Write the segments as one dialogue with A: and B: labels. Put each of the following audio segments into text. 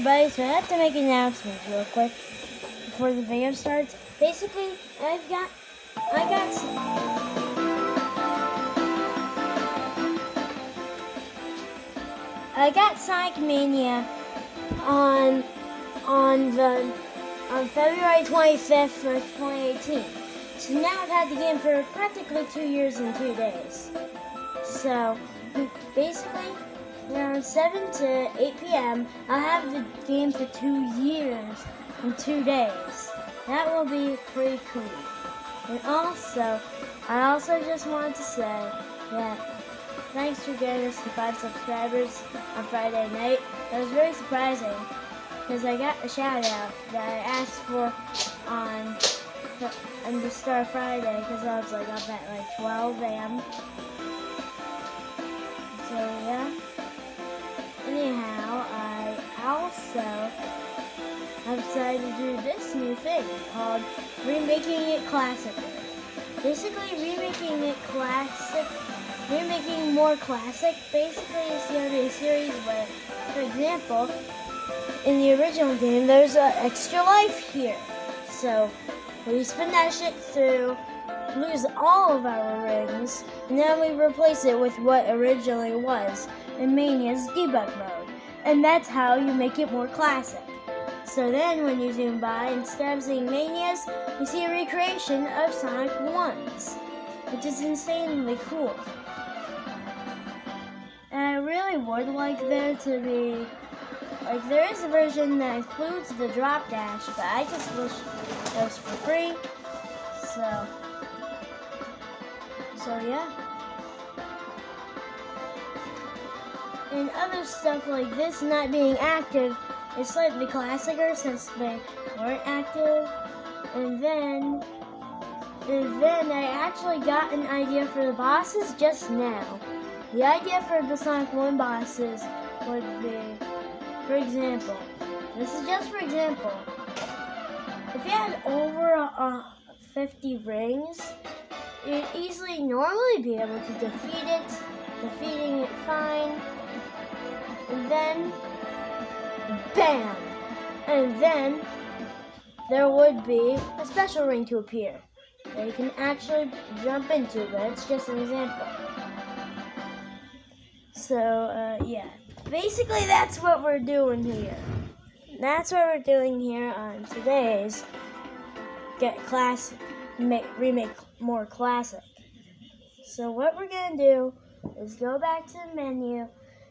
A: everybody, so I have to make an announcement real quick before the video starts. Basically, I got Sonic Mania on February 25th of 2018. So now I've had the game for practically 2 years and 2 days. So basically, around 7 to 8 p.m., I'll have the game for 2 years and 2 days. That will be pretty cool. And also, I also just wanted to say that thanks for getting us to 5 subscribers on Friday night. That was very surprising because I got a shout out that I asked for on the start of Friday because I was like up at like 12 a.m. So yeah. Anyhow, I also have decided to do this new thing called Remaking It Classic. Basically, remaking more classic. Basically, it's going to be a series where, for example, in the original game, there's an extra life here. So we spin that shit through, lose all of our rings, and then we replace it with what originally was in Mania's debug mode. And that's how you make it more classic. So then when you zoom by, instead of seeing Manias, you see a recreation of Sonic 1's, which is insanely cool. And I really would like there to be, like, there is a version that includes the drop dash, but I just wish it was for free. So yeah. And other stuff like this not being active is slightly classicer since they weren't active. And then I actually got an idea for the bosses just now. The idea for the Sonic 1 bosses would be, for example, this is just for example, if you had over 50 rings, you'd easily normally be able to defeating it fine, and then, bam! And then, there would be a special ring to appear that you can actually jump into, but it's just an example. So, yeah. Basically, that's what we're doing here. That's what we're doing here on today's Remake More Classic. So what we're going to do is go back to the menu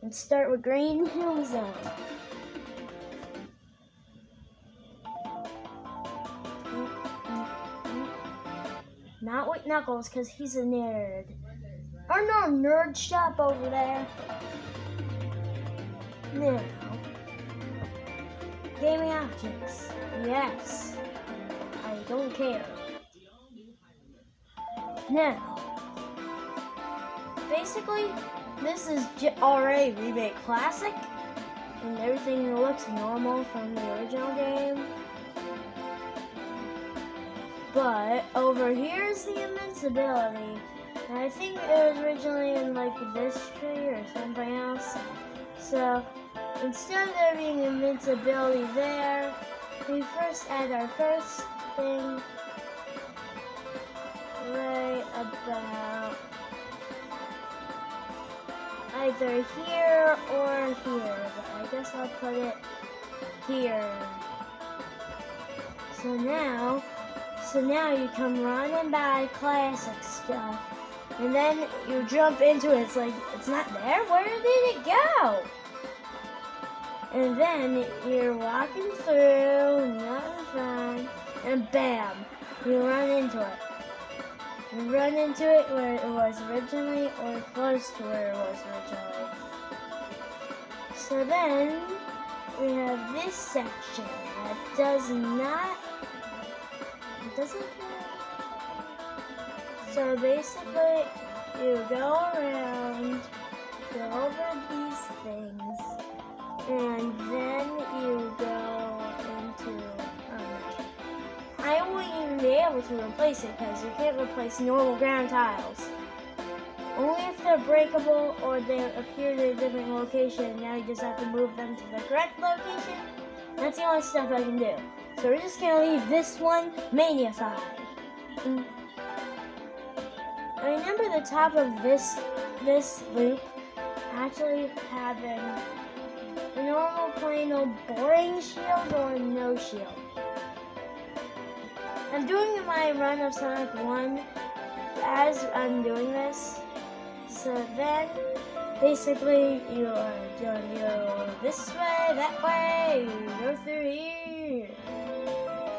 A: and start with Green Hill Zone. Not with Knuckles, because he's a nerd. Or no, nerd shop over there. Now, gaming options. Yes, I don't care. Now, basically, this is already Remake Classic, and everything looks normal from the original game. But over here is the invincibility, and I think it was originally in like this tree or something else. So instead of there being invincibility there, we first add our first thing right about either here or here, but I guess I'll put it here. So now you come running by classic stuff, and then you jump into it. It's like, it's not there? Where did it go? And then you're walking through, nothing fun, and bam, you run into it. You run into it where it was originally, or close to where it was originally. So then, we have this section that so basically, you go around, go over these things, and then you go into, I won't even be able to replace it because you can't replace normal ground tiles. only if they're breakable or they appear in a different location. Now you just have to move them to the correct location. That's the only stuff I can do. So we're just gonna leave this one manified. I remember the top of this loop actually having a normal plain old boring shield or no shield. I'm doing my run of Sonic 1 as I'm doing this. So then, basically, you are going to go this way, that way, you go through here.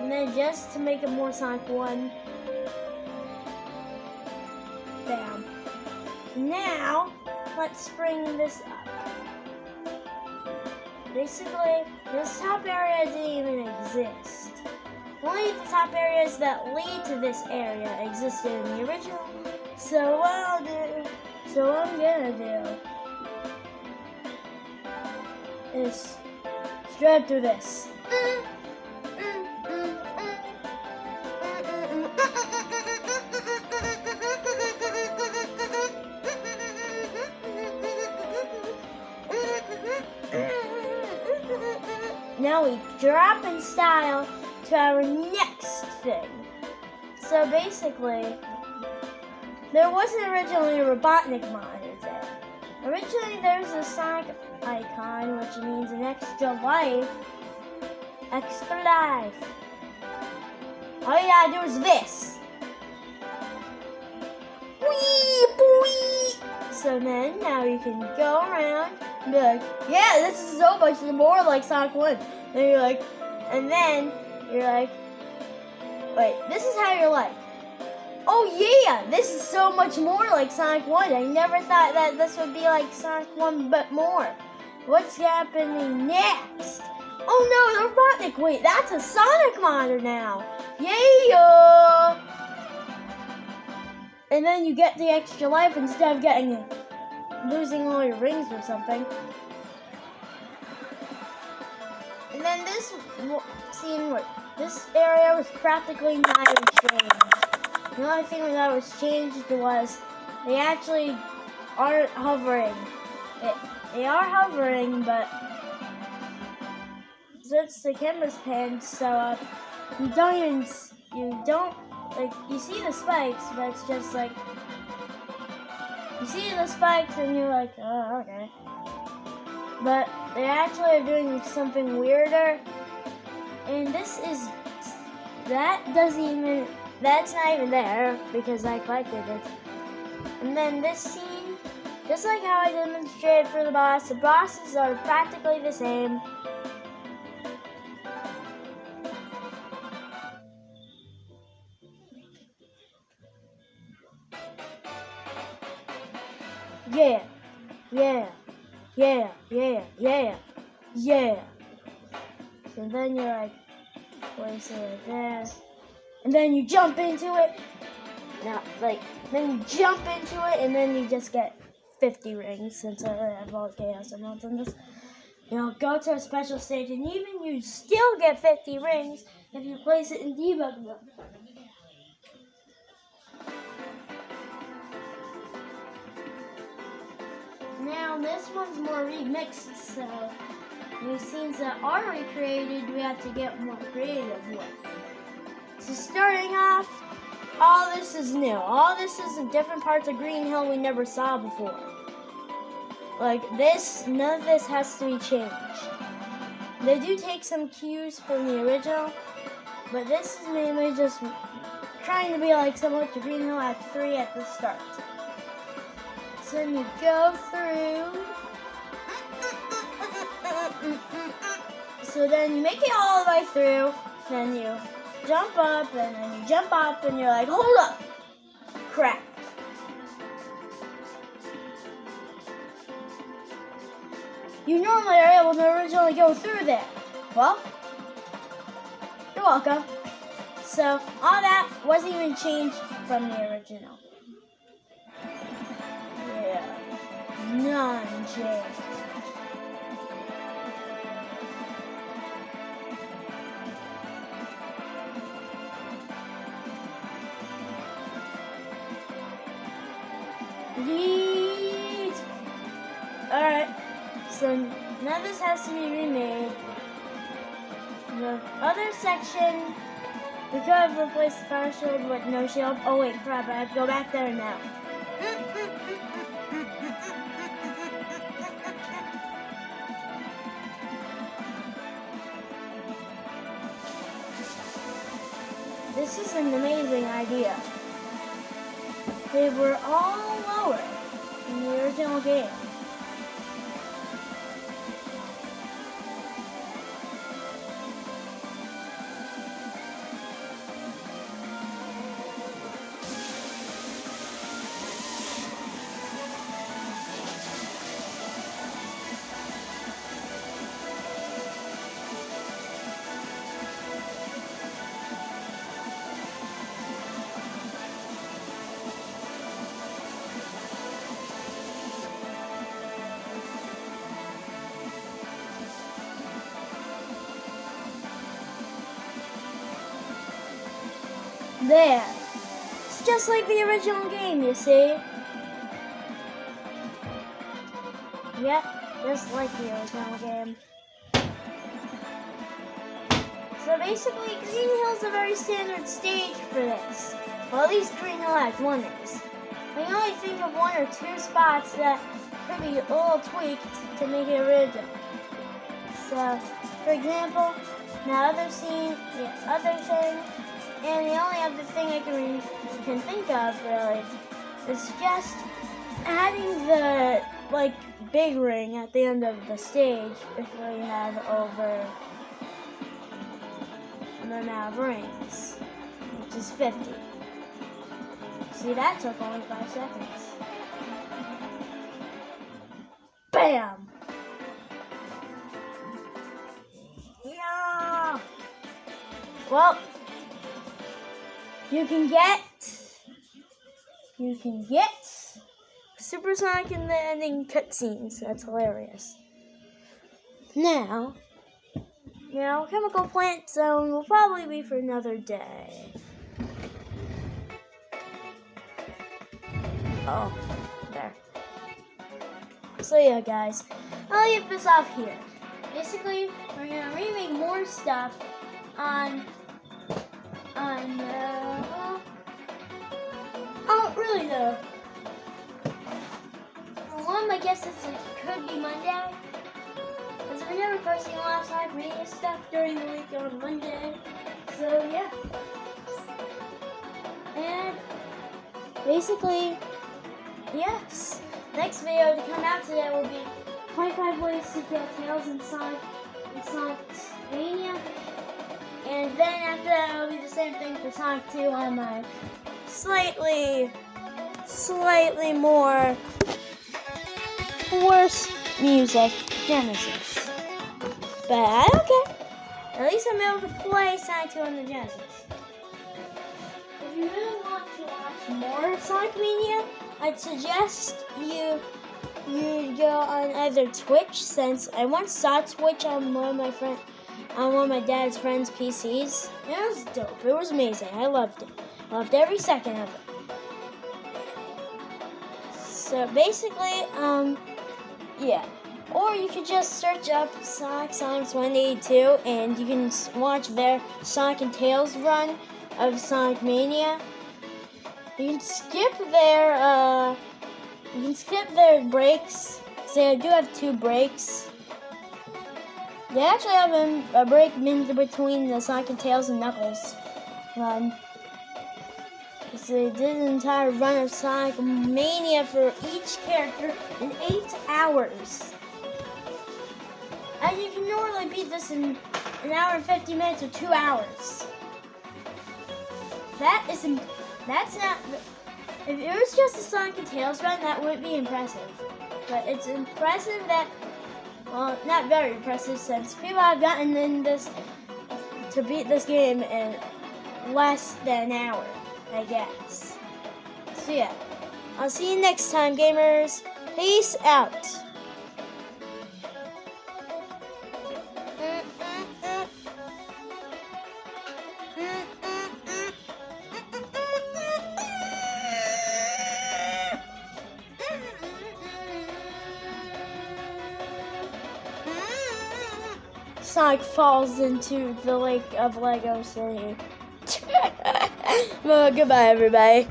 A: And then just to make it more Sonic 1, bam. Now, let's bring this up. Basically, this top area didn't even exist. Only the top areas that lead to this area existed in the original. So what I'm gonna do is straight through this. Now we drop in style to our next thing. So basically, there wasn't originally a Robotnik monitor there. Originally there was a Sonic icon, which means an extra life. Extra life. All you gotta do is this. Wee boy. So then now you can go around and be like, yeah, this is so much more like Sonic 1. Then you're like, and then you're like, wait, this is how you're like. Oh yeah, this is so much more like Sonic 1. I never thought that this would be like Sonic 1 but more. What's happening next? Oh no, the Robotnik. Wait, that's a Sonic monitor now. Yeah. And then you get the extra life instead of losing all your rings or something. And then this area was practically not even changed. The only thing that was changed was they actually aren't hovering. They are hovering, but since the camera's panned so up, you see the spikes, but it's just like, you see the spikes and you're like, oh, okay. But they actually are doing something weirder, and that's not even there because I collected it. And then this scene, just like how I demonstrated for the bosses are practically the same. Yeah. So then you're like, place it right there. And then you jump into it. Then you jump into it, and then you just get 50 rings since I have all Chaos Emeralds on this. Go to a special stage, and even you still get 50 rings if you place it in debug mode. Now this one's more remixed, so the scenes that are recreated, we have to get more creative with. So starting off, all this is new. All this is in different parts of Green Hill we never saw before. Like this, none of this has to be changed. They do take some cues from the original, but this is mainly just trying to be like similar to Green Hill Act 3 at the start. So then you go through. So then you make it all the way through. Then you jump up, and then you jump up, and you're like, hold up! Crap. You normally are able to originally go through there. Well, you're welcome. So all that wasn't even changed from the original. None changed. Yeet! Alright, so now this has to be remade. The other section, we could have replaced the fire shield with no shield. Oh wait, crap, I have to go back there now. This is an amazing idea. They were all lower in the original game. There. It's just like the original game, you see? Yep, just like the original game. So basically, Green Hill's a very standard stage for this. Well, at least Green Hill has one is. I can only think of one or two spots that could be a little tweaked to make it original. So, for example, the other thing, and the only other thing I can think of really is just adding the big ring at the end of the stage if we have over the amount of rings, which is 50. See, that took only 5 seconds. Bam! Yeah! Well, you can get Supersonic in the ending cutscenes. That's hilarious. Now, Chemical Plant Zone will probably be for another day. Oh, there. So yeah, guys, I'll leave this off here. Basically, we're gonna remake more stuff on oh, really though. For one, I guess it could be Monday. Because we never posting a lot of Sonic Mania stuff during the week on Monday. So yeah. And basically, yes. Next video to come out today will be 25 ways to get Tails in Sonic Mania. And then after that, it'll be the same thing for Sonic 2 on my slightly more worse music Genesis. But I don't care. At least I'm able to play Sonic 2 on the Genesis. If you really want to watch more Sonic Mania, I'd suggest you go on either Twitch, since I once saw Twitch on one of my dad's friends' PCs. It was dope. It was amazing. I loved it. I loved every second of it. So basically, yeah. Or you could just search up Sonic's 182, and you can watch their Sonic and Tails run of Sonic Mania. You can skip their breaks. So they do have 2 breaks. They actually have a break in between the Sonic and Tails and Knuckles run. So they did an entire run of Sonic Mania for each character in 8 hours. And you can normally beat this in an hour and 50 minutes or 2 hours. That's not. If it was just a Sonic and Tails run, that would be impressive. But it's impressive that, well, not very impressive, since people have gotten in this to beat this game in less than an hour, I guess. So yeah, I'll see you next time, gamers. Peace out. Sonic falls into the lake of Lego City. Well, goodbye, everybody.